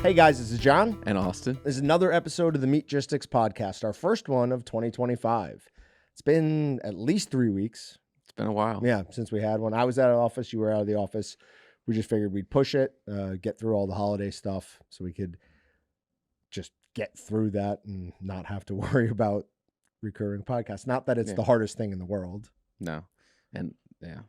Hey guys, this is John. And Austin. This is another episode of the Meatgistics podcast, our first one of 2025. It's been at least 3 weeks. It's been a while. Yeah, since we had one. I was out of the office, you were out of the office. We just figured we'd push it, get through all the holiday stuff so we could just get through that and not have to worry about recurring podcasts. Not that it's the hardest thing in the world. No. And yeah,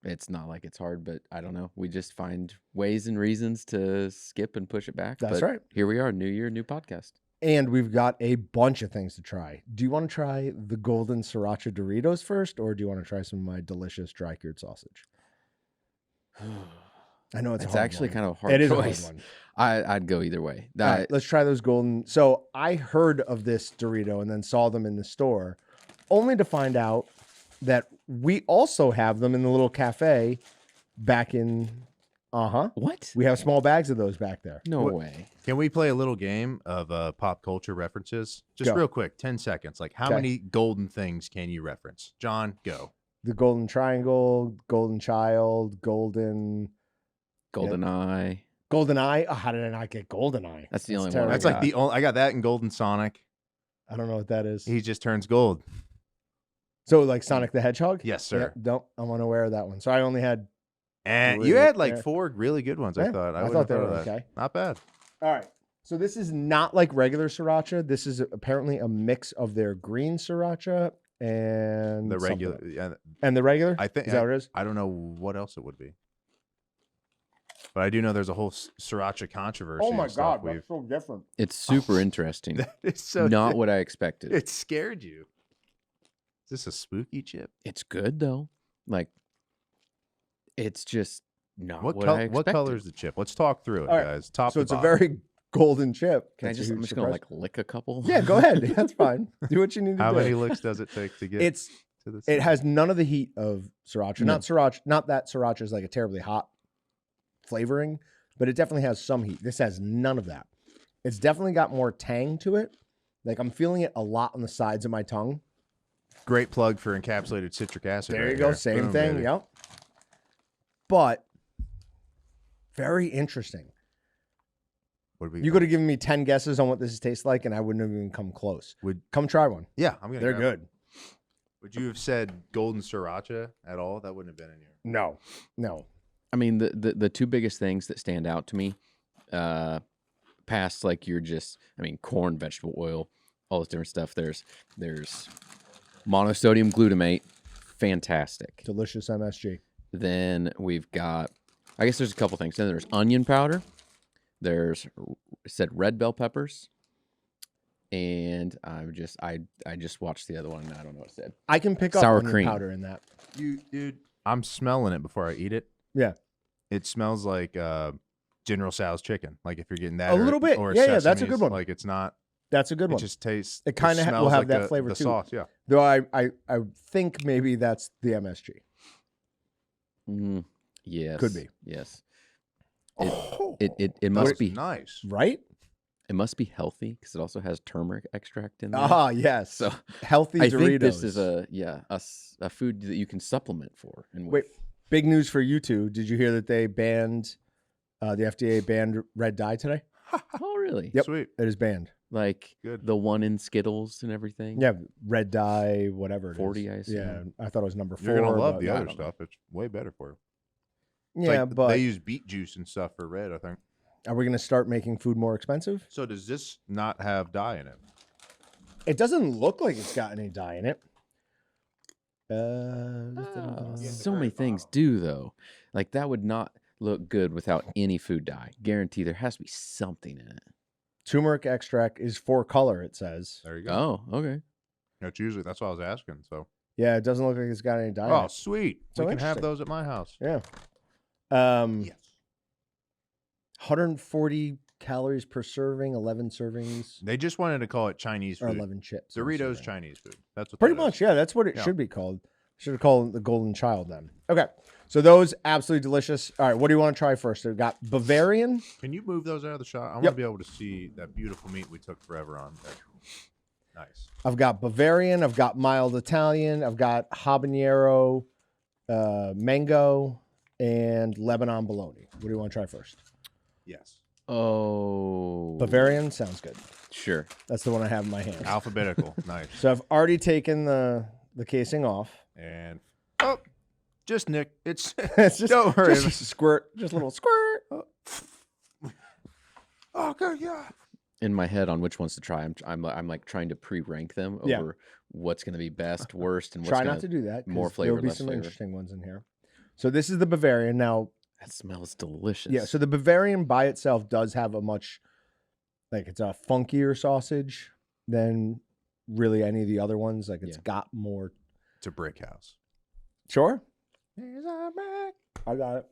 it's not like it's hard, but I don't know. We just find ways and reasons to skip and push it back. That's right. Here we are, new year, new podcast. And we've got a bunch of things to try. Do you want to try the golden sriracha Doritos first, or do you want to try some of my delicious dry cured sausage? I know it's actually kind of a hard choice. It is choice. a hard one. I'd go either way. All right, let's try those golden. So I heard of this Dorito and then saw them in the store, only to find out that we also have them in the little cafe back in, What? we have small bags of those back there. No way. Can we play a little game of pop culture references? Just Go. real quick, 10 seconds. Like, how many golden things can you reference? John, go. The golden triangle, golden child, golden GoldenEye. golden eye. Oh, how did I not get golden eye? That's the only one. terrible. That's like the only, I got that in Golden Sonic. I don't know what that is. He just turns gold. So like Sonic the Hedgehog? Yes, sir. Yeah, I'm unaware of that one. So I only had. And Three, you had like yeah. 4 really good ones, I Yeah, thought. I wouldn't thought have they thought were of that. okay. Not bad. All right. So this is not like regular sriracha. This is apparently a mix of their green sriracha and The regular. something. Yeah, And the regular? I think Is that what it is? I don't know what else it would be. But I do know there's a whole sriracha controversy. Oh my and stuff. God, that's so different. It's super interesting. That is so Not what I expected. It scared you. Is this a spooky chip? It's good though. Like, it's just not what, I expected. What color is the chip? Let's talk through it, All right. guys. Top So to it's a bottom. very golden chip. Can I That's a just, I'm huge just going to surprise. like lick a couple? Yeah, go ahead. That's fine. Do what you need to How do. many licks does it take to get to this? It has none of the heat of sriracha. No. Not that sriracha is like a terribly hot flavoring, but it definitely has some heat. This has none of that. It's definitely got more tang to it. Like I'm feeling it a lot on the sides of my tongue. Great plug for encapsulated citric acid. There right you go. here. Same Boom, thing. baby. Yep. But very interesting. What do we You could have given me 10 guesses on what this tastes like, and I wouldn't have even come close. Come try one. Yeah, I'm gonna. They're grab good. it. Would you have said golden sriracha at all? That wouldn't have been in here. No. I mean, the two biggest things that stand out to me, past like corn, vegetable oil, all this different stuff. There's monosodium glutamate, fantastic. Delicious MSG. Then we've got, I guess there's a couple things. Then there's onion powder. There's red bell peppers. And I just watched the other one and I don't know what it said. I can pick up Sour onion cream. powder in that. Dude, I'm smelling it before I eat it. Yeah. It smells like General Tso's chicken. Like if you're getting that, A little bit. Or Yeah, that's a Sesame's. good one. Like it's not. That's a good It one. just tastes. It kinda will smells have like that the, flavor the too. sauce, yeah. Though I think maybe that's the MSG. Yes. Could be. Yes. Oh, It must be nice. right? It must be healthy because it also has turmeric extract in there. Ah, yes. So Healthy I Doritos. think this is a food that you can supplement for. And Wait, big news for you two. Did you hear that they banned, the FDA banned red dye today? oh really? Yep. Sweet. It is banned. Like Good. the one in Skittles and everything. Yeah, red dye, whatever it is. 40, I assume. Yeah, I thought it was number 4. You're gonna love but the I other don't know. stuff. It's way better for you. It's Yeah, like but they use beet juice and stuff for red, I think. are we going to start making food more expensive? So does this not have dye in it? It doesn't look like it's got any dye in it. So many things do though. Like that would not look good without any food dye. Guarantee there has to be something in it. Turmeric extract is for color, it says. There you go. Oh, okay. That's what I was asking. So Yeah, it doesn't look like it's got any dye in oh it. sweet. So we can have interesting. those at my house. Yeah. Yes. 140 calories per serving, 11 servings, They just wanted to call it Chinese or food. 11 chips. in a Doritos serving. Chinese food. That's what Pretty that is. much, yeah. That's what it Yeah. should be called. Should have called it the Golden Child then. Okay. So those absolutely delicious. All right, what do you want to try first? We've got Bavarian. Can you move those out of the shot? I want Yep. to be able to see that beautiful meat we took forever on. Nice. I've got Bavarian. I've got mild Italian. I've got habanero, mango, and Lebanon bologna. What do you want to try first? Yes. Oh. Bavarian sounds good. Sure. That's the one I have in my hand. Alphabetical. Nice. So I've already taken the casing off. And just Nick. It's It's just, don't worry. just a squirt, just a little squirt. Oh god, yeah. In my head on which ones to try. I'm like trying to pre-rank them over Yeah. what's going to be best, worst, and what's Try gonna, not to do that. 'Cause more flavor, There'll be less some flavor. interesting ones in here. So this is the Bavarian. Now, That smells delicious. yeah, so the Bavarian by itself does have a much, like it's a funkier sausage than really any of the other ones. Like it's got more. It's a brick house. Sure. I got it.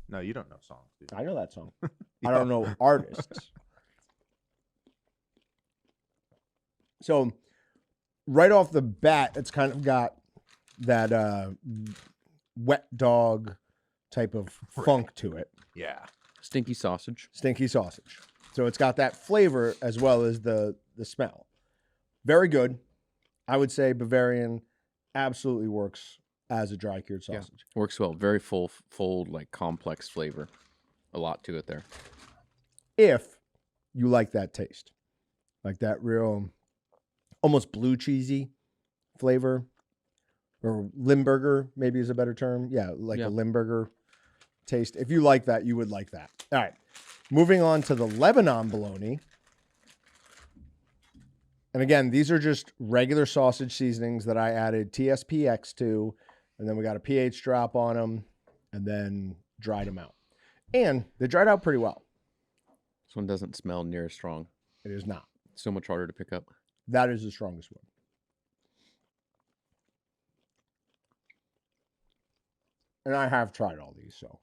No, you don't know songs, dude. I know that song. I don't know artists. So right off the bat, it's kind of got that wet dog type of funk to it. Yeah. Stinky sausage. Stinky sausage. So it's got that flavor as well as the smell. Very good. I would say Bavarian absolutely works as a dry cured sausage. Works well. Very full, like complex flavor. A lot to it there. If you like that taste, like that real, almost blue cheesy flavor, or Limburger maybe is a better term. Yeah, like a Limburger taste. If you like that, you would like that. All right, moving on to the Lebanon bologna. And again, these are just regular sausage seasonings that I added TSPX to, and then we got a pH drop on them, and then dried them out. And they dried out pretty well. This one doesn't smell near as strong. It is not. So much harder to pick up. That is the strongest one. And I have tried all these, so.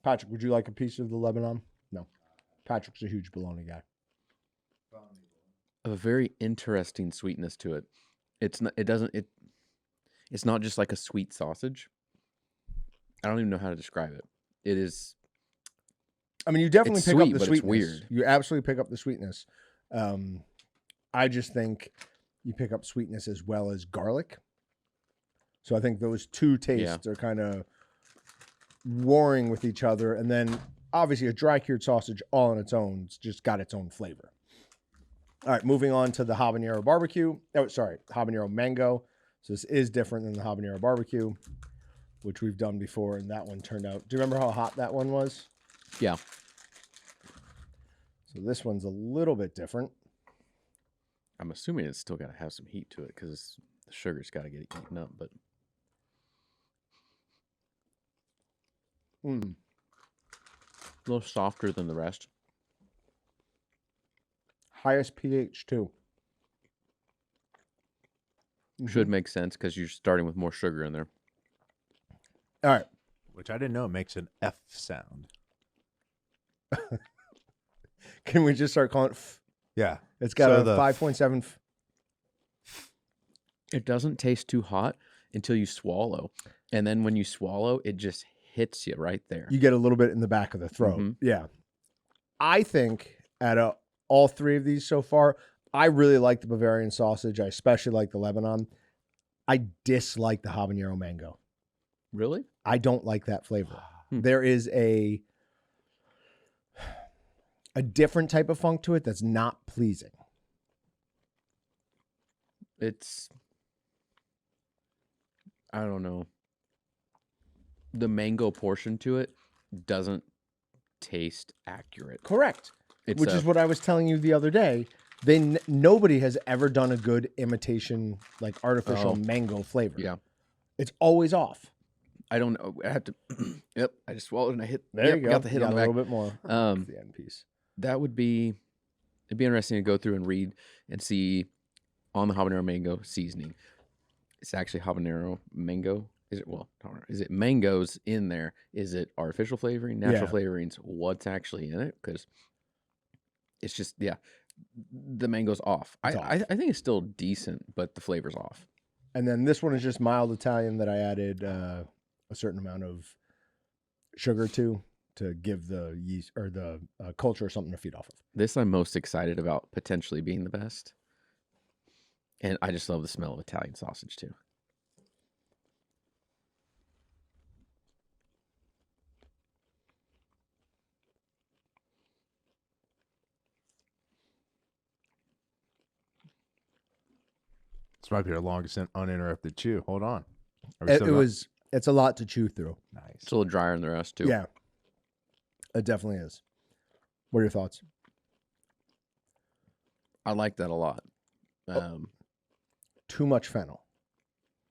Patrick, would you like a piece of the Lebanon? No. Patrick's a huge bologna guy. A very interesting sweetness to it. It's not. It's not just like a sweet sausage. I don't even know how to describe it. It is. I mean, you definitely It's pick sweet, up the but it's sweetness. weird. You absolutely pick up the sweetness. I just think you pick up sweetness as well as garlic. So I think those two tastes are kind of warring with each other. And then obviously a dry cured sausage all on its own, it's just got its own flavor. All right, moving on to the habanero barbecue. Oh, sorry, habanero mango. So this is different than the habanero barbecue, which we've done before, and that one turned out. Do you remember how hot that one was? Yeah. So this one's a little bit different. I'm assuming it's still got to have some heat to it because the sugar's got to get eaten up. But Mm. a little softer than the rest. Highest pH too. Should make sense because you're starting with more sugar in there. All right. Which I didn't know makes an F sound. Can we just start calling it? Yeah. It's got So a the 5.7. It doesn't taste too hot until you swallow. And then when you swallow, it just hits you right there. You get a little bit in the back of the throat. Mhm. Yeah. I think out of all three of these so far, I really like the Bavarian sausage. I especially like the Lebanon. I dislike the habanero mango. Really? I don't like that flavor. Hmm. There is a different type of funk to it that's not pleasing. It's, I don't know. The mango portion to it doesn't taste accurate. Correct. It's Which is what I was telling you the other day. Nobody has ever done a good imitation, like artificial mango flavor. Yeah. It's always off. I don't know. I have to. Yep. I just swallowed and I hit. There Yep, you go. got the hit You on got the a back. little bit more. The end piece. That would be. It'd be interesting to go through and read and see on the habanero mango seasoning. It's actually habanero mango. Is it is it mangoes in there? Is it artificial flavoring, natural flavorings? What's actually in it? Because it's just the mango's off. It's I think it's still decent, but the flavor's off. And then this one is just mild Italian that I added a certain amount of sugar to give the yeast or the culture something to feed off of. This I'm most excited about potentially being the best. And I just love the smell of Italian sausage too. might be our longest uninterrupted chew. Hold on. Are we It still going? was. It's a lot to chew through. Nice. It's a little drier than the rest too. Yeah, it definitely is. What are your thoughts? I like that a lot. Too much fennel.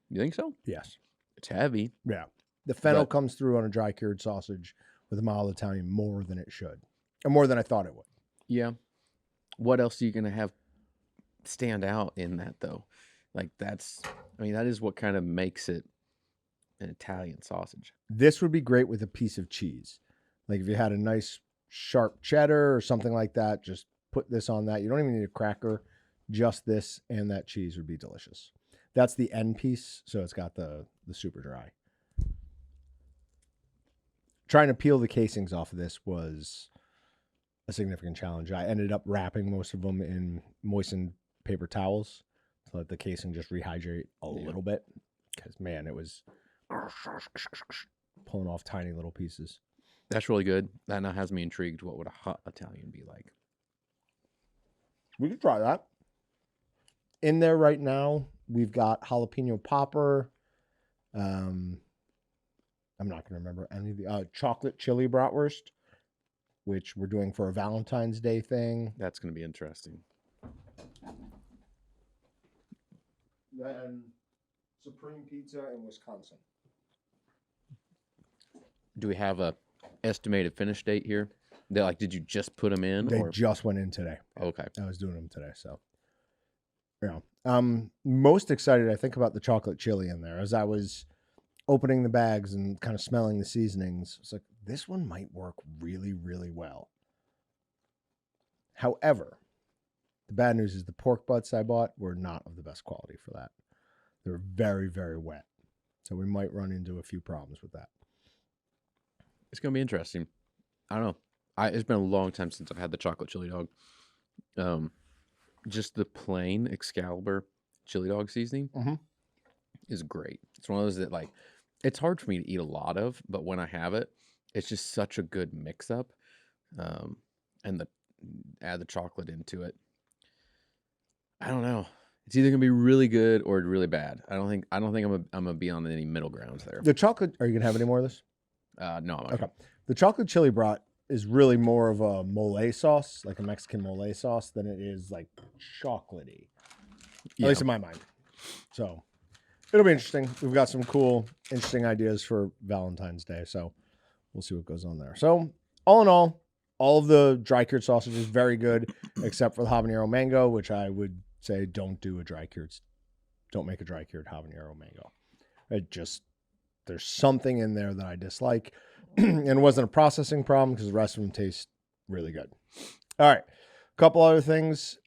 You think so? Yes. It's heavy. Yeah. The fennel But- comes through on a dry cured sausage with a mild Italian more than it should, or more than I thought it would. Yeah. What else are you gonna have stand out in that though? Like that is what kind of makes it an Italian sausage. This would be great with a piece of cheese. Like if you had a nice sharp cheddar or something like that, just put this on that. You don't even need a cracker. Just this and that cheese would be delicious. That's the end piece, so it's got the super dry. Trying to peel the casings off of this was a significant challenge. I ended up wrapping most of them in moistened paper towels to let the casing just rehydrate a little bit. Because, man, it was pulling off tiny little pieces. That's really good. That now has me intrigued. What would a hot Italian be like? We could try that. In there right now, we've got jalapeno popper. I'm not going to remember any of the chocolate chili bratwurst, which we're doing for a Valentine's Day thing. That's gonna be interesting. Then Supreme Pizza in Wisconsin. Do we have a estimated finish date here? Did you just put them in? They or just went in today. okay. I was doing them today, so yeah. Most excited, I think, about the chocolate chili in there. As I was opening the bags and kind of smelling the seasonings, it's like this one might work really, really well. However, the bad news is the pork butts I bought were not of the best quality for that. They were very, very wet, so we might run into a few problems with that. It's gonna be interesting. I don't know. It's been a long time since I've had the chocolate chili dog. Just the plain Excalibur chili dog seasoning is great. It's one of those that it's hard for me to eat a lot of, but when I have it, it's just such a good mix up. And add the chocolate into it. I don't know. It's either gonna be really good or really bad. I don't think I'm gonna be on any middle grounds there. The chocolate, are you going to have any more of this? No, I'm Okay. The chocolate chili brat is really more of a mole sauce, like a Mexican mole sauce, than it is like chocolatey. Yeah. At least in my mind. So it'll be interesting. We've got some cool, interesting ideas for Valentine's Day. So we'll see what goes on there. So all in all of the dry cured sausages very good, except for the habanero mango, which I would say don't make a dry cured habanero mango. There's something in there that I dislike. And it wasn't a processing problem because the rest of them taste really good. All right. A couple other things.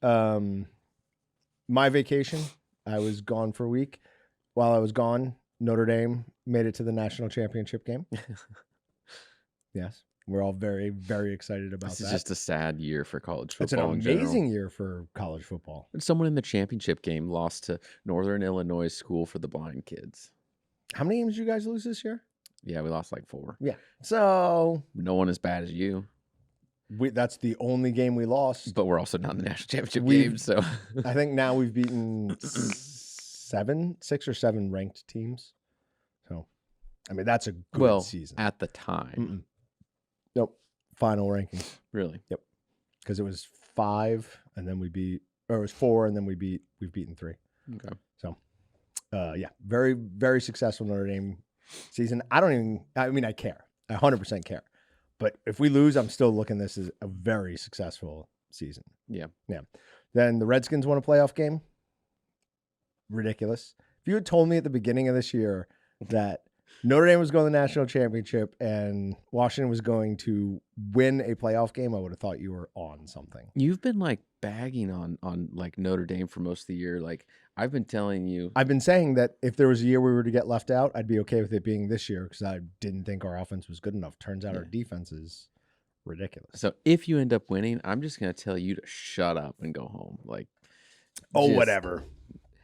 My vacation, I was gone for a week. While I was gone, Notre Dame made it to the national championship game. Yes. We're all very, very excited about This that. is just a sad year for college It's an football in general. amazing year for college football. And someone in the championship game lost to Northern Illinois School for the Blind Kids. How many games did you guys lose this year? Yeah, we lost 4. Yeah. So No one as bad as you, that's the only game we lost. but we're also not in the national championship We've- game. So I think now we've beaten 6 or 7 ranked teams. So, I mean, that's a good season. at the time, Nope. Final rankings. really. Because it was 5 and then it was 4 and then we've beaten 3. Okay. So, yeah, very, very successful Notre Dame season. I care. I 100% care. But if we lose, I'm still looking at this as a very successful season. Yeah. Yeah. Then the Redskins won a playoff game. Ridiculous. If you had told me at the beginning of this year that Notre Dame was going to the national championship and Washington was going to win a playoff game, I would have thought you were on something. You've been bagging on Notre Dame for most of the year. I've been telling you. I've been saying that if there was a year we were to get left out, I'd be okay with it being this year because I didn't think our offense was good enough. Turns out our defense is ridiculous. So if you end up winning, I'm just gonna tell you to shut up and go home. Whatever.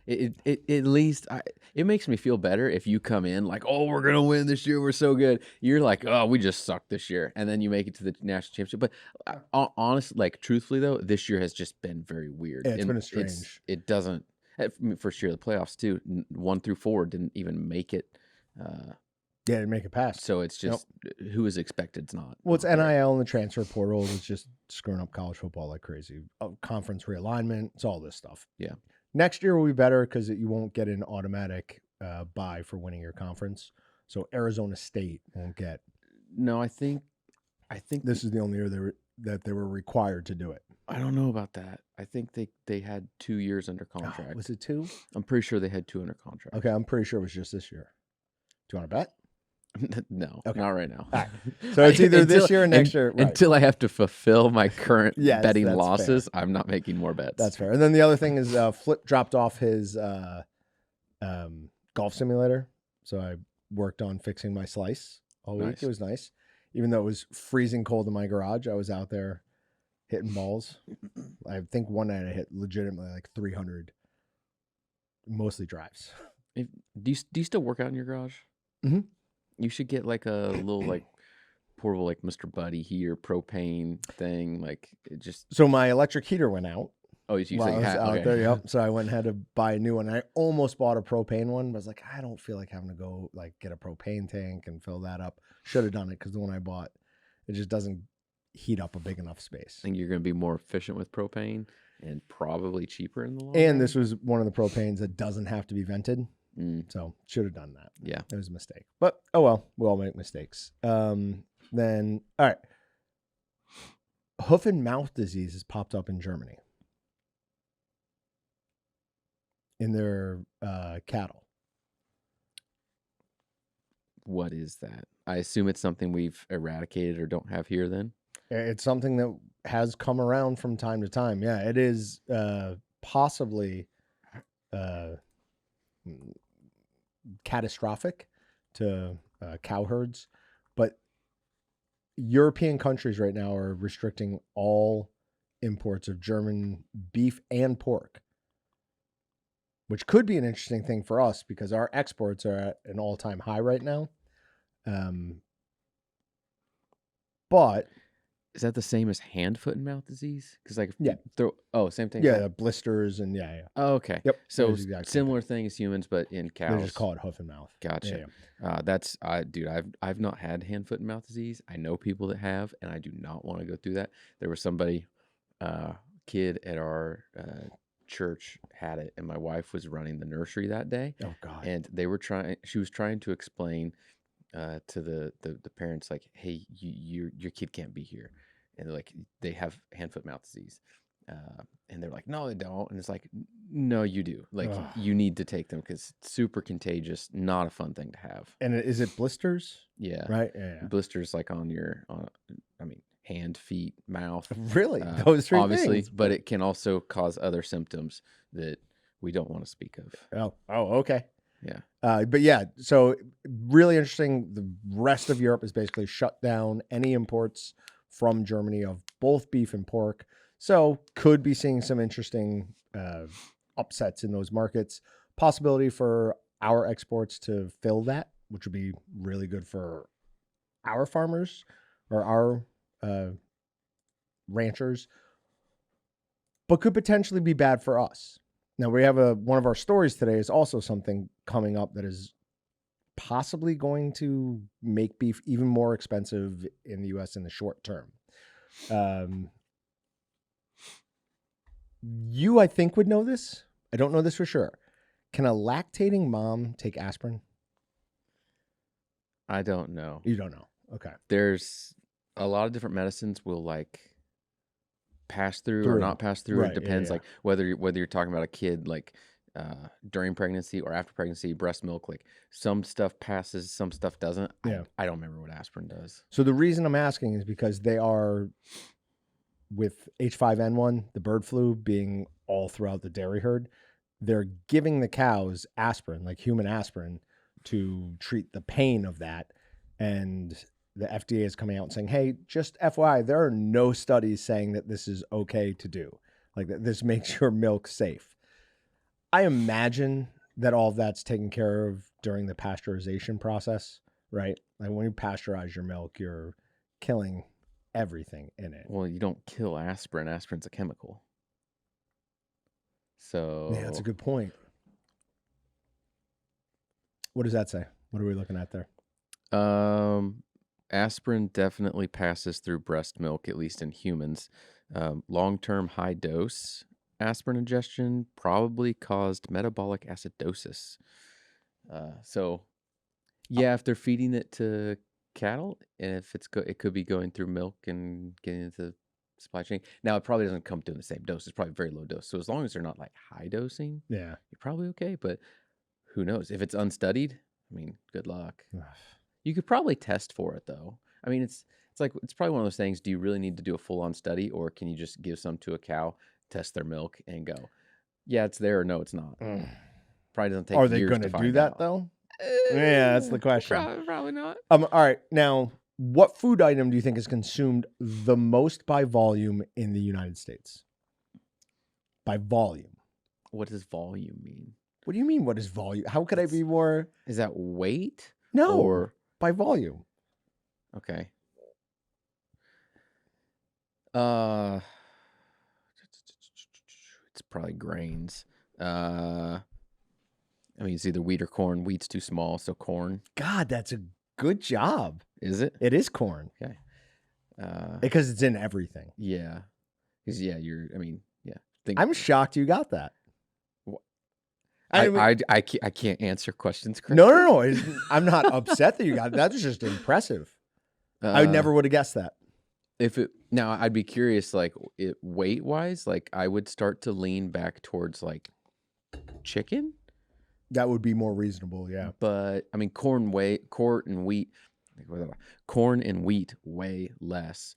It at least it makes me feel better if you come in we're gonna win this year, we're so good. You're we just sucked this year, and then you make it to the national championship. But honestly, truthfully though, this year has just been very weird. Yeah, it's been strange. It doesn't. First year of the playoffs too. 1 through 4 didn't even make it. Yeah, to make it pass. So it's just who is expected's not. Well, it's not there. NIL and the transfer portal is just screwing up college football like crazy. Conference realignment, it's all this stuff. Yeah. Next year will be better because you won't get an automatic bye for winning your conference. So Arizona State won't get. No, I think This is the only year that they were required to do it. I don't know about that. I think they had 2 years under Oh, contract. was it 2? I'm pretty sure they had 2 under contract. Okay, I'm pretty sure it was just this year. Do you want to bet? No, Okay. not right now. All right. So it's either this year or next year. Right. Until I have to fulfill my current Yes, betting that's losses, I'm not making more bets. That's fair. And then the other thing is Flip dropped off his golf simulator. So I worked on fixing my slice all week. Nice. It was nice. Even though it was freezing cold in my garage, I was out there hitting balls. I think one night I hit legitimately like 300, mostly drives. Do you still work out in your garage? Mhm. You should get like a little like portable like Mr. Buddy here propane thing. Like it just So my electric heater went out. oh you While said I you was had out okay. there, yep. So I went and had to buy a new one. I almost bought a propane one, but I was like, I don't feel like having to go like get a propane tank and fill that up. Should have done it because the one I bought, it just doesn't heat up a big enough space. I think you're going to be more efficient with propane and probably cheaper in the long And run. this was one of the propanes that doesn't have to be vented. Mm, So should have done that. yeah. It was a mistake. But oh well, we all make mistakes. Then all right. Hoof and mouth disease has popped up in Germany. In their cattle. What is that? I assume it's something we've eradicated or don't have here then. It's something that has come around from time to time. Yeah, it is possibly catastrophic to cow herds, but European countries right now are restricting all imports of German beef and pork, which could be an interesting thing for us because our exports are at an all-time high right now. But Is that the same as hand, foot, and mouth disease? Because like Yeah. same thing. yeah, blisters and yeah. Oh, okay. Yep. So Those exact same similar thing as humans, but in cows. They just call it hoof and mouth. Gotcha. Yeah. That's dude. I've not had hand, foot, and mouth disease. I know people that have, and I do not want to go through that. There was somebody, kid at our church had it, and my wife was running the nursery that day, Oh God. and she was trying to explain to the parents like, hey, your kid can't be here, and they're like, they have hand, foot, mouth disease. And they're like, no, they don't. And it's like, no, you do. Like, Ugh. you need to take them because it's super contagious. Not a fun thing to have. And is it blisters? Yeah. Right. Yeah. Blisters like on hand, feet, mouth. Really? Those three obviously, things. but it can also cause other symptoms that we don't want to speak of. Oh, okay. Yeah. But yeah, so really interesting. The rest of Europe is basically shut down any imports from Germany of both beef and pork. So could be seeing some interesting upsets in those markets. Possibility for our exports to fill that, which would be really good for our farmers or our ranchers, but could potentially be bad for us. Now we have one of our stories today is also something coming up that is possibly going to make beef even more expensive in the U.S. in the short term. You, I think, would know this. I don't know this for sure. Can a lactating mom take aspirin? I don't know. You don't know. Okay. There's a lot of different medicines will like pass through or not pass through. Right, It depends, yeah. like whether you're talking about a kid like during pregnancy or after pregnancy, breast milk. Like some stuff passes, some stuff doesn't. Yeah. I don't remember what aspirin does. So the reason I'm asking is because they are, with H5N1, the bird flu being all throughout the dairy herd, they're giving the cows aspirin, like human aspirin, to treat the pain of that. And the FDA is coming out and saying, hey, just FYI, there are no studies saying that this is okay to do. Like that this makes your milk safe. I imagine that all of that's taken care of during the pasteurization process, right? Like when you pasteurize your milk, you're killing everything in it. Well, you don't kill aspirin. Aspirin's a chemical. So Yeah, that's a good point. What does that say? What are we looking at there? Aspirin definitely passes through breast milk, at least in humans. Long-term high dose aspirin ingestion probably caused metabolic acidosis. So, yeah, if they're feeding it to cattle, and if it could be going through milk and getting into the supply chain. Now, it probably doesn't come to in the same dose. It's probably very low dose. So as long as they're not like high dosing, Yeah. you're probably okay. But who knows? If it's unstudied, I mean, good luck. You could probably test for it though. I mean, it's probably one of those things. Do you really need to do a full on study, or can you just give some to a cow, test their milk, and go, yeah, it's there, or no, it's not. Probably doesn't take. Are they years going to to find do that out. though? Yeah, that's the question. Probably not. All right. Now, what food item do you think is consumed the most by volume in the United States? By volume. What does volume mean? What do you mean? What is volume? How could I be more? Is that weight? No, Or by volume. okay. It's probably grains. I mean, it's either wheat or corn. Wheat's too small, so corn. God, that's a good job. Is it? It is corn. Okay. Because it's in everything. Yeah. Because yeah, yeah. I'm shocked you got that. I can't answer questions correctly. No. I'm not upset that you got it. That's just impressive. I never would have guessed that. Now I'd be curious, like weight wise, like I would start to lean back towards like chicken. That would be more reasonable, yeah. But I mean, corn and wheat weigh less.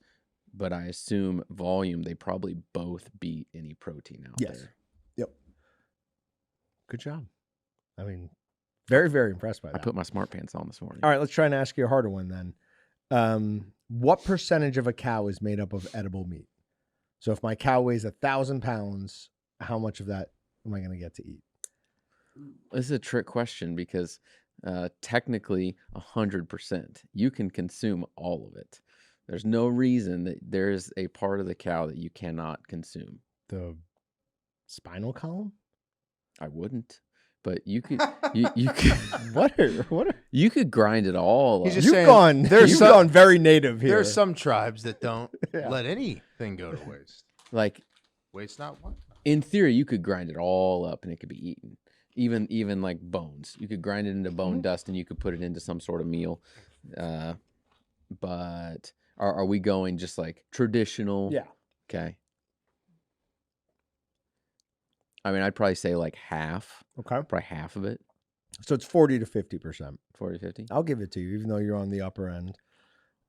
But I assume volume, they probably both beat any protein out there. Yep. Good job. I mean, very, very impressed by that. I put my smart pants on this morning. All right, let's try and ask you a harder one then. What percentage of a cow is made up of edible meat? So if my cow weighs 1,000 pounds, how much of that am I going to get to eat? This is a trick question because technically 100%. You can consume all of it. There's no reason that there's a part of the cow that you cannot consume. The spinal column? I wouldn't. But you could you could What are you could grind it all He's up. just you've saying, gone there's gone very native here. There are some tribes that don't Yeah. let anything go to waste. Like Waste not one. in theory, you could grind it all up and it could be eaten. Even like bones. You could grind it into bone dust and you could put it into some sort of meal. But are we going just like traditional? Yeah. Okay. I mean, I'd probably say like half. Okay. Probably half of it. So it's 40 to 50%. 40, 50. I'll give it to you, even though you're on the upper end.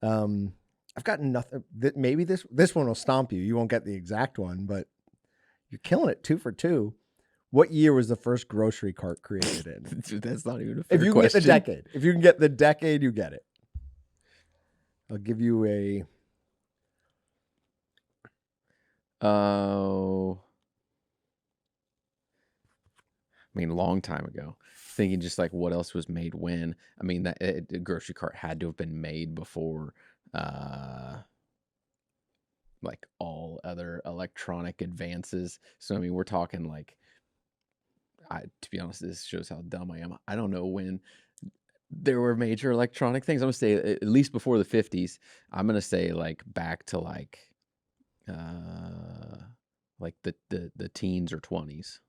I've got nothing. Maybe this one will stomp you. You won't get the exact one, but you're killing it 2 for 2. What year was the first grocery cart created in? Dude, that's not even a fair If you can question. get the decade, if you can get the decade, you get it. I'll give you a. Oh. I mean, a long time ago. Thinking just like what else was made when. I mean, the grocery cart had to have been made before like all other electronic advances. So, I mean, we're talking like, to be honest, this shows how dumb I am. I don't know when there were major electronic things. I'm going to say at least before the 50s. I'm going to say like back to like the teens or 20s.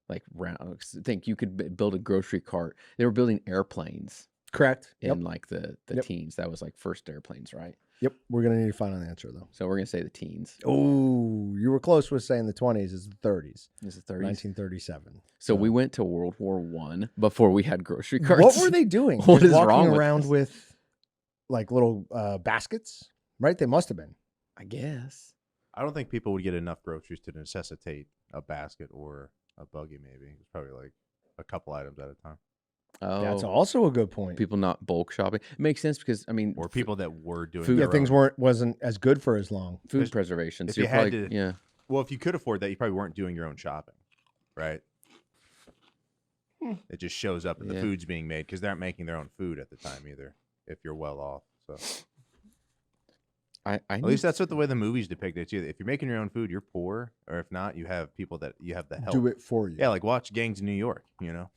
Like round, think you could build a grocery cart. They were building airplanes. Correct. In like the Yep. teens. That was like first airplanes, right? Yep. We're going to need a final answer, though. So we're going to say the teens. Oh, you were close with saying the 20s. It's the 30s. Is it 30s? 1937. So we went to World War I before we had grocery carts. What were they doing? What Just is walking wrong with around this? with like little baskets, right? They must have been. I guess. I don't think people would get enough groceries to necessitate a basket or a buggy. Maybe it's probably like a couple items at a time, Oh, That's also a good point. people not bulk shopping. It makes sense because, I mean, or people that were doing. Food- Yeah, their things own. wasn't as good for as long. food There's- preservation. if So you you're had probably, to- yeah. Well, if you could afford that, you probably weren't doing your own shopping, right? It just shows up that the Yeah. food's being made because they aren't making their own food at the time either. If you're well off, so At least that's what the way the movies depict it too. If you're making your own food, you're poor, or if not, you have people that you have the help. Do it for you. Yeah, like watch Gangs of New York. You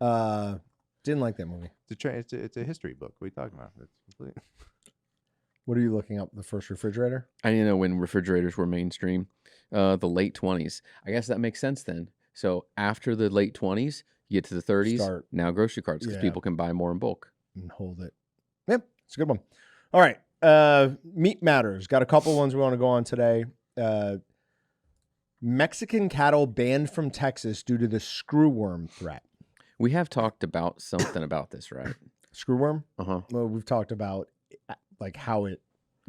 know, Didn't like that movie. it's a history book. What are you talking about? It's complete. What are you looking up? The first refrigerator? I didn't know when refrigerators were mainstream. The late 20s. I guess that makes sense then. So after the late 20s, you get to the 30s. Now grocery carts because people can buy more in bulk. And hold it. Yep, it's a good one. All right. Meat matters. Got a couple ones we want to go on today. Mexican cattle banned from Texas due to the screwworm threat. We have talked about something about this, right? Screwworm? Uh-huh. Well, we've talked about like how it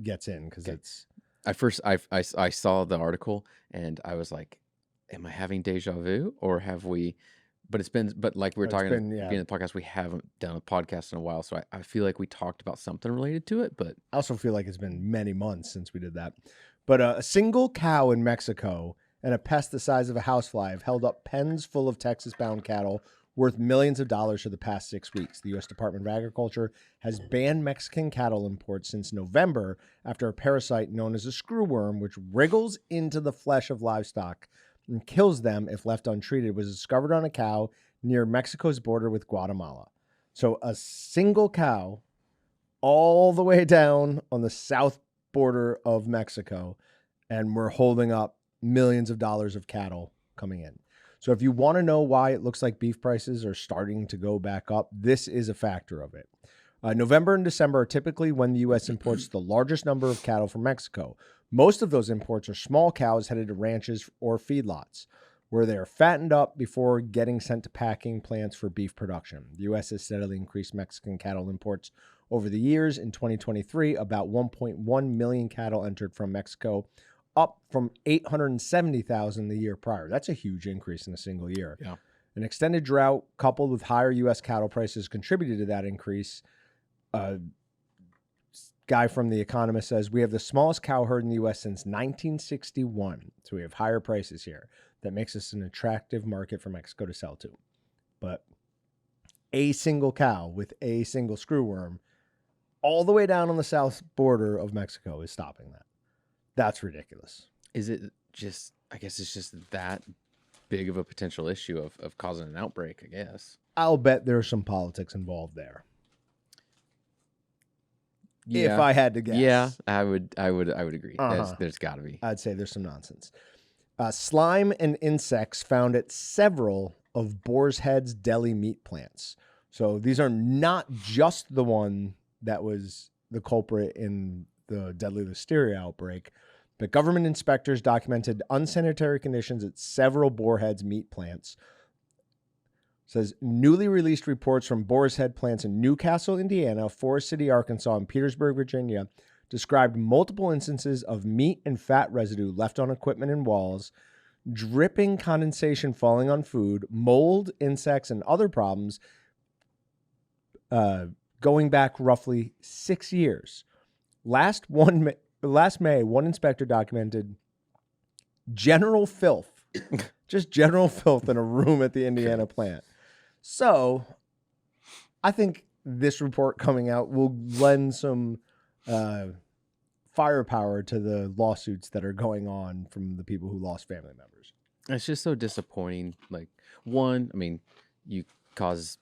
gets in because it's. I saw the article and I was like, am I having deja vu or have we? But like we were talking at the beginning of the podcast, we haven't done a podcast in a while. So I feel like we talked about something related to it, but I also feel like it's been many months since we did that. But a single cow in Mexico and a pest the size of a housefly have held up pens full of Texas-bound cattle worth millions of dollars for the past 6 weeks. The U.S. Department of Agriculture has banned Mexican cattle imports since November after a parasite known as a screwworm, which wriggles into the flesh of livestock and kills them if left untreated, was discovered on a cow near Mexico's border with Guatemala. So a single cow all the way down on the south border of Mexico, and we're holding up millions of dollars of cattle coming in. So if you want to know why it looks like beef prices are starting to go back up, this is a factor of it. November and December are typically when the U.S. imports the largest number of cattle from Mexico. Most of those imports are small cows headed to ranches or feedlots, where they are fattened up before getting sent to packing plants for beef production. The U.S. has steadily increased Mexican cattle imports over the years. In 2023, about 1.1 million cattle entered from Mexico, up from 870,000 the year prior. That's a huge increase in a single year. Yeah. An extended drought coupled with higher U.S. cattle prices contributed to that increase. Guy from The Economist says, we have the smallest cow herd in the U.S. since 1961. So we have higher prices here. That makes us an attractive market for Mexico to sell to. But a single cow with a single screwworm all the way down on the south border of Mexico is stopping that. That's ridiculous. Is it just, I guess it's just that big of a potential issue of causing an outbreak, I guess. I'll bet there's some politics involved there. Yeah. If I had to guess. Yeah, I would agree. There's got to be. I'd say there's some nonsense. Slime and insects found at several of Boar's Head's deli meat plants. So these are not just the one that was the culprit in the deadly listeria outbreak, but government inspectors documented unsanitary conditions at several Borhead's meat plants. It says newly released reports from Boar's Head plants in Newcastle, Indiana, Forest City, Arkansas, and Petersburg, Virginia, described multiple instances of meat and fat residue left on equipment and walls, dripping condensation falling on food, mold, insects, and other problems going back roughly 6 years. Last May, one inspector documented general filth, just general filth in a room at the Indiana plant. So I think this report coming out will lend some firepower to the lawsuits that are going on from the people who lost family members. It's just so disappointing. Like, one, I mean, you cause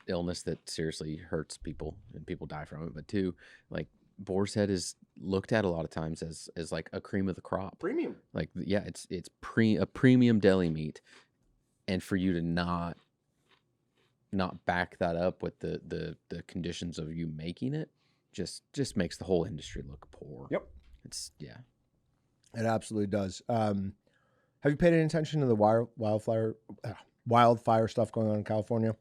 illness that seriously hurts people and people die from it. But two, like, Boar's Head is looked at a lot of times as like a cream of the crop. Premium. Like, yeah, it's a premium deli meat. And for you to not back that up with the conditions of you making it just makes the whole industry look poor. Yep. Yeah. It absolutely does. Have you paid any attention to the wildfire stuff going on in California?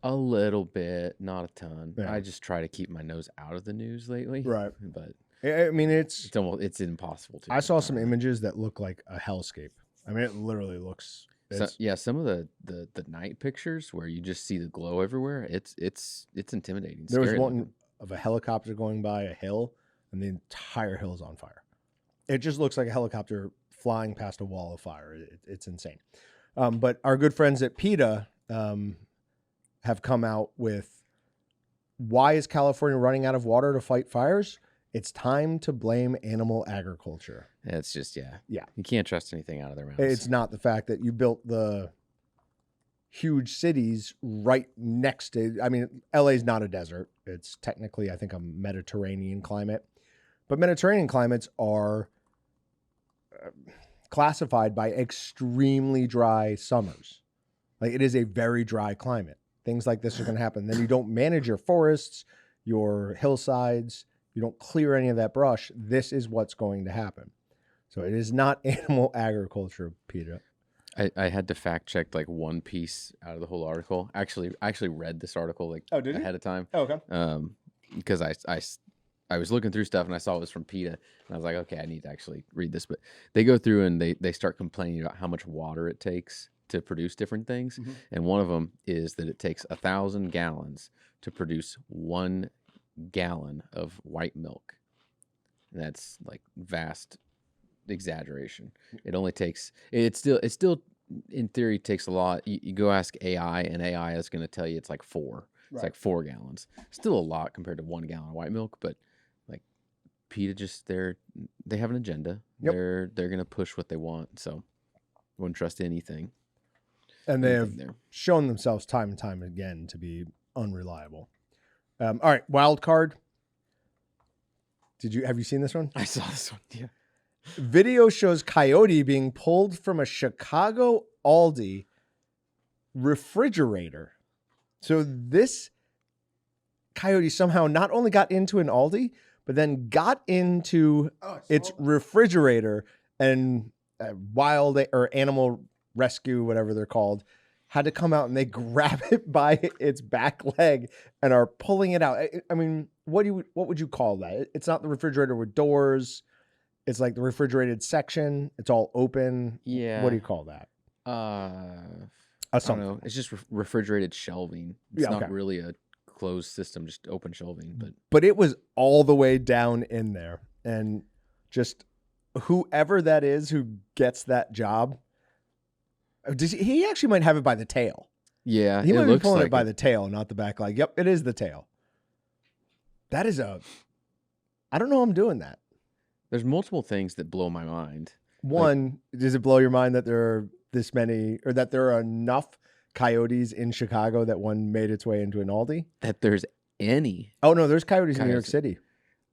A little bit, not a ton. Yeah. I just try to keep my nose out of the news lately. Right. But I mean, it's impossible to. I saw some images that look like a hellscape. I mean, it literally looks. Some of the night pictures where you just see the glow everywhere. It's intimidating. There was one of a helicopter going by a hill, and the entire hill is on fire. It just looks like a helicopter flying past a wall of fire. It's insane. But our good friends at Peta have come out with, why is California running out of water to fight fires? It's time to blame animal agriculture. It's just, yeah. Yeah. You can't trust anything out of their mouths. It's not the fact that you built the huge cities right next to, I mean, LA's not a desert. It's technically, I think, a Mediterranean climate. But Mediterranean climates are classified by extremely dry summers. Like, it is a very dry climate. Things like this are going to happen. Then you don't manage your forests, your hillsides. You don't clear any of that brush. This is what's going to happen. So it is not animal agriculture, Peta. I had to fact check like one piece out of the whole article. I actually read this article like ahead of time. Oh, okay. Because I was looking through stuff and I saw it was from PETA, and I was like, okay, I need to actually read this. But they go through and they start complaining about how much water it takes to produce different things. Mm-hmm. And one of them is that it takes 1,000 gallons to produce 1 gallon of white milk. And that's like vast exaggeration. It only takes, it's still in theory takes a lot. You go ask AI and AI is going to tell you it's like 4. It's Right. like 4 gallons. Still a lot compared to 1 gallon of white milk, but like PETA just they have an agenda. Yep. They're going to push what they want. So wouldn't trust anything. And they have anything there. shown themselves time and time again to be unreliable. All right, wild card. Have you seen this one? I saw this one. Yeah. Video shows coyote being pulled from a Chicago Aldi refrigerator. So this coyote somehow not only got into an Aldi, but then got into its refrigerator, and wild or animal rescue, whatever they're called, had to come out and they grab it by its back leg and are pulling it out. I mean, what would you call that? It's not the refrigerator with doors. It's like the refrigerated section. It's all open. Yeah. What do you call that? I don't know. It's just refrigerated shelving. It's Yeah, not okay. really a closed system, just open shelving. But it was all the way down in there. And just whoever that is who gets that job, he actually might have it by the tail. Yeah, He it might be looks pulling like it by the tail, not the back leg. Yep, it is the tail. That is I don't know I'm doing that. There's multiple things that blow my mind. One, does it blow your mind that there are this many, or that there are enough coyotes in Chicago that one made its way into an Aldi? That there's any. Oh, no, there's coyotes in New York Coyotes. City.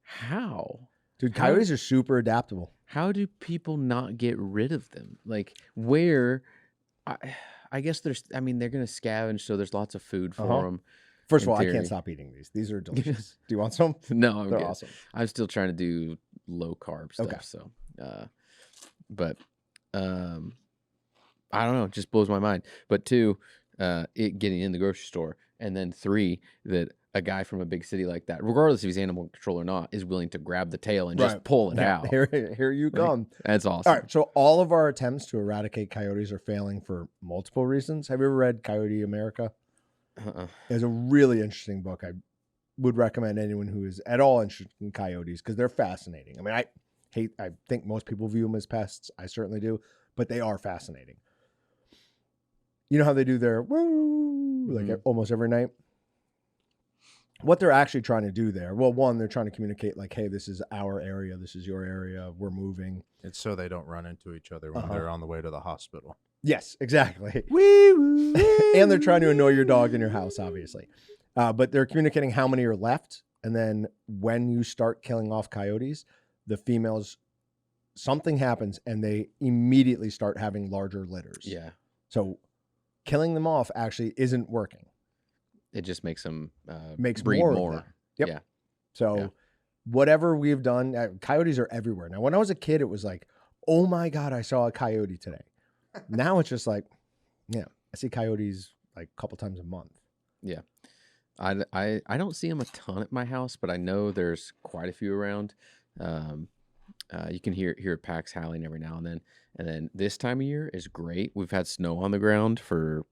How? Dude, How- coyotes are super adaptable. How do people not get rid of them? Like, where? I guess they're going to scavenge, so there's lots of food for Uh-huh. them. First of In all, I theory. can't stop eating these. These are delicious. Do you want some? No, I'm They're good. awesome. I'm still trying to do low carb stuff. Okay. So, but I don't know. It just blows my mind. But 2, it getting in the grocery store, and then 3, that a guy from a big city like that, regardless if he's animal control or not, is willing to grab the tail and just Right. pull it Yeah, out. Here you come. That's awesome. All right, so all of our attempts to eradicate coyotes are failing for multiple reasons. Have you ever read Coyote America? It's a really interesting book. I would recommend anyone who is at all interested in coyotes, because they're fascinating. I mean, I think most people view them as pests. I certainly do, but they are fascinating. You know how they do their woo, like almost every night? What they're actually trying to do there, well, one, they're trying to communicate like, hey, this is our area, this is your area, we're moving. It's so they don't run into each other when they're on the way to the hospital. Yes, exactly. And they're trying to annoy your dog in your house, obviously. But they're communicating how many are left. And then when you start killing off coyotes, the females, something happens and they immediately start having larger litters. Yeah. So killing them off actually isn't working. It just makes them Makes breed more. more. Of them. Yep. Yeah. So Yeah. whatever we've done, coyotes are everywhere. Now, when I was a kid, it was like, oh my God, I saw a coyote today. Now it's just like, yeah, I see coyotes like a couple times a month. Yeah. I don't see them a ton at my house, but I know there's quite a few around. You can hear packs howling every now and then. And then this time of year is great. We've had snow on the ground for,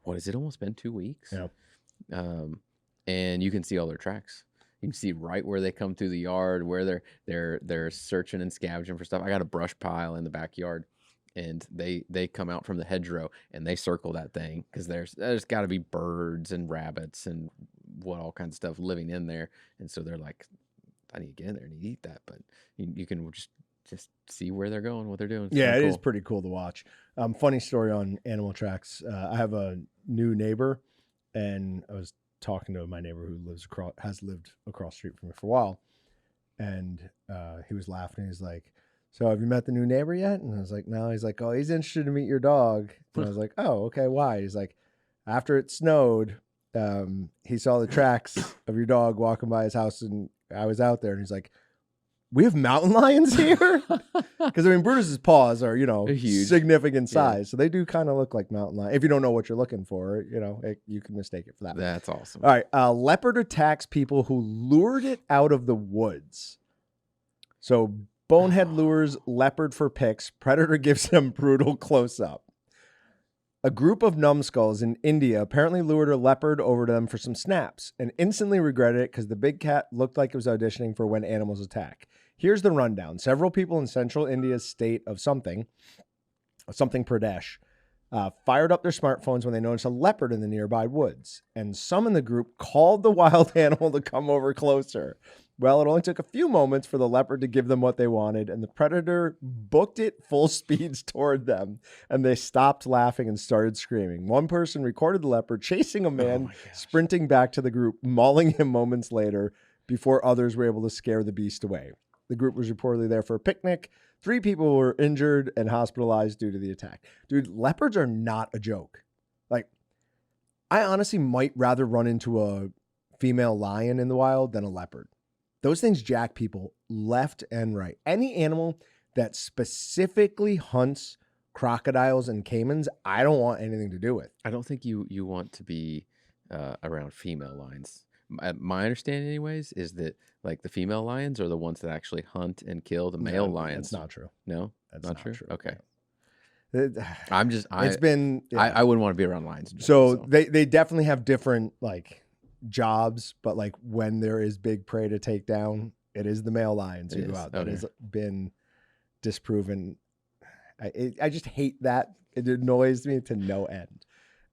what has it almost been 2 weeks? Yeah. And you can see all their tracks. You can see right where they come through the yard, where they're searching and scavenging for stuff. I got a brush pile in the backyard, and they come out from the hedgerow and they circle that thing, because there's got to be birds and rabbits and all kinds of stuff living in there. And so they're like, I need to get in there and eat that. But you can just see where they're going, what they're doing. It's Yeah, kinda it is cool. pretty cool to watch. Funny story on animal tracks. I have a new neighbor, and I was talking to my neighbor who has lived across the street from me for a while, and he was laughing. He's like, "So have you met the new neighbor yet?" And I was like, "No." He's like, "Oh, he's interested to meet your dog." And I was like, "Oh, okay. Why?" He's like, "After it snowed, he saw the tracks of your dog walking by his house, and I was out there, and he's like, we have mountain lions here?" Because I mean, Brutus's paws are, They're huge. significant Yeah. size, so they do kind of look like mountain lions. If you don't know what you're looking for, you can mistake it for that. That's awesome. All right, leopard attacks people who lured it out of the woods. So Bonehead lures leopard for pics. Predator gives him brutal close up. A group of numbskulls in India apparently lured a leopard over to them for some snaps and instantly regretted it because the big cat looked like it was auditioning for when animals attack. Here's the rundown. Several people in central India's state of something Pradesh, fired up their smartphones when they noticed a leopard in the nearby woods. And some in the group called the wild animal to come over closer. Well, it only took a few moments for the leopard to give them what they wanted, and the predator booked it full speeds toward them, and they stopped laughing and started screaming. One person recorded the leopard chasing a man, sprinting back to the group, mauling him moments later before others were able to scare the beast away. The group was reportedly there for a picnic. 3 people were injured and hospitalized due to the attack. Dude, leopards are not a joke. Like, I honestly might rather run into a female lion in the wild than a leopard. Those things jack people left and right. Any animal that specifically hunts crocodiles and caimans, I don't want anything to do with. I don't think you want to be around female lions. My understanding, anyways, is that like the female lions are the ones that actually hunt and kill the male lions. That's not true. No, That's not true. Okay, It's been. I wouldn't want to be around lions. So they definitely have different like jobs, but like when there is big prey to take down, it is the male lions who go out. That has been disproven. I just hate that. It annoys me to no end.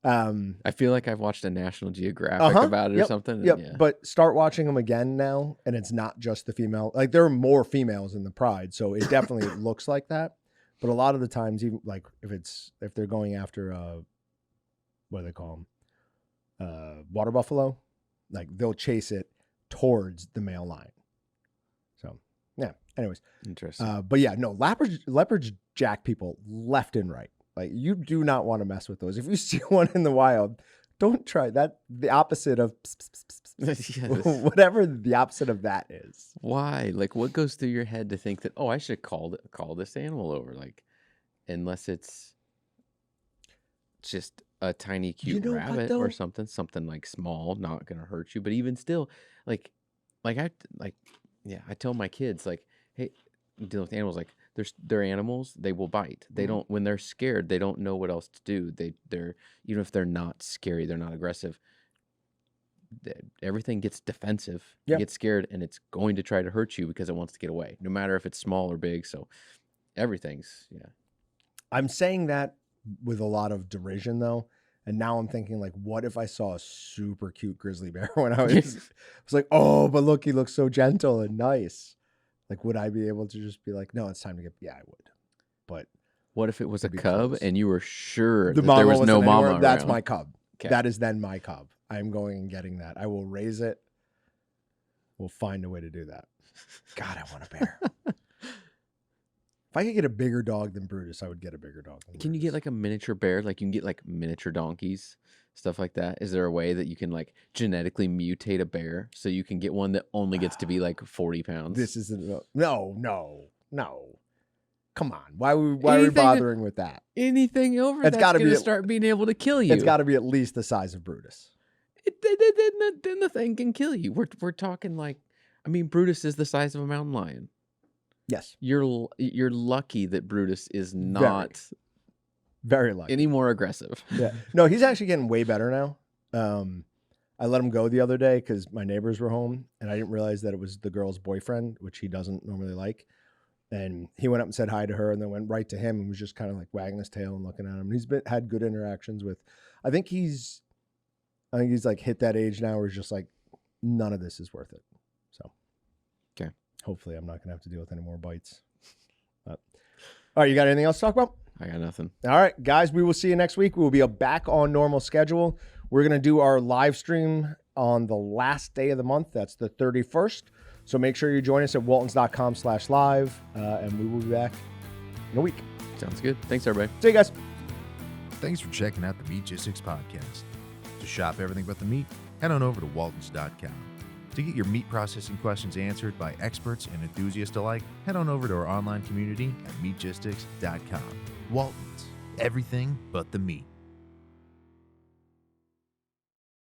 I feel like I've watched a National Geographic about it or something. Yep. Yeah. But start watching them again now, and it's not just the female. Like there are more females in the pride, so it definitely looks like that. But a lot of the times, even like if they're going after what do they call them? Water buffalo, like they'll chase it towards the male lion. So yeah. Anyways, interesting. But yeah, no, leopards jack people left and right. Like you do not want to mess with those. If you see one in the wild, don't try that. The opposite of whatever the opposite of that is. Why? Like, what goes through your head to think that, oh, I should call this animal over? Like, unless it's just a tiny cute rabbit or something like small, not gonna hurt you. But even still, I tell my kids like, hey, dealing with animals, like they're animals, they will bite. They don't, when they're scared, they don't know what else to do. They're even if they're not scary, they're not aggressive. Everything gets defensive. Yep. You get scared, and it's going to try to hurt you because it wants to get away, no matter if it's small or big. So everything's I'm saying that with a lot of derision though. And now I'm thinking like, what if I saw a super cute grizzly bear when I was like, oh, but look, he looks so gentle and nice. Like, would I be able to just be like, no, it's time to get, yeah, I would. But what if it was a cub and you were sure the that there was no mama around? That's my cub. Okay. That is then my cub. I'm going and getting that. I will raise it. We'll find a way to do that. God, I want a bear. If I could get a bigger dog than Brutus, I would get a bigger dog than Brutus. Can you get like a miniature bear? Like you can get like miniature donkeys, stuff like that. Is there a way that you can like genetically mutate a bear so you can get one that only gets to be like 40 pounds? This isn't no. Come on. Why are we bothering with that? Anything over that's going to start being able to kill you. It's got to be at least the size of Brutus. Then the thing can kill you. We're talking like, I mean, Brutus is the size of a mountain lion. Yes. You're lucky that Brutus is not very lucky. Any more aggressive. Yeah. No, he's actually getting way better now. I let him go the other day because my neighbors were home and I didn't realize that it was the girl's boyfriend, which he doesn't normally like. And he went up and said hi to her and then went right to him and was just kind of like wagging his tail and looking at him. And he's had good interactions with, I think he's like hit that age now where he's just like, none of this is worth it. So. Okay. Hopefully, I'm not going to have to deal with any more bites. But, all right, you got anything else to talk about? I got nothing. All right, guys, we will see you next week. We will be back on normal schedule. We're going to do our live stream on the last day of the month. That's the 31st. So make sure you join us at waltons.com/live, and we will be back in a week. Sounds good. Thanks, everybody. See you guys. Thanks for checking out the Meatgistics podcast. To shop everything but the meat, head on over to waltons.com. To get your meat processing questions answered by experts and enthusiasts alike, head on over to our online community at meatgistics.com. Waltons, everything but the meat.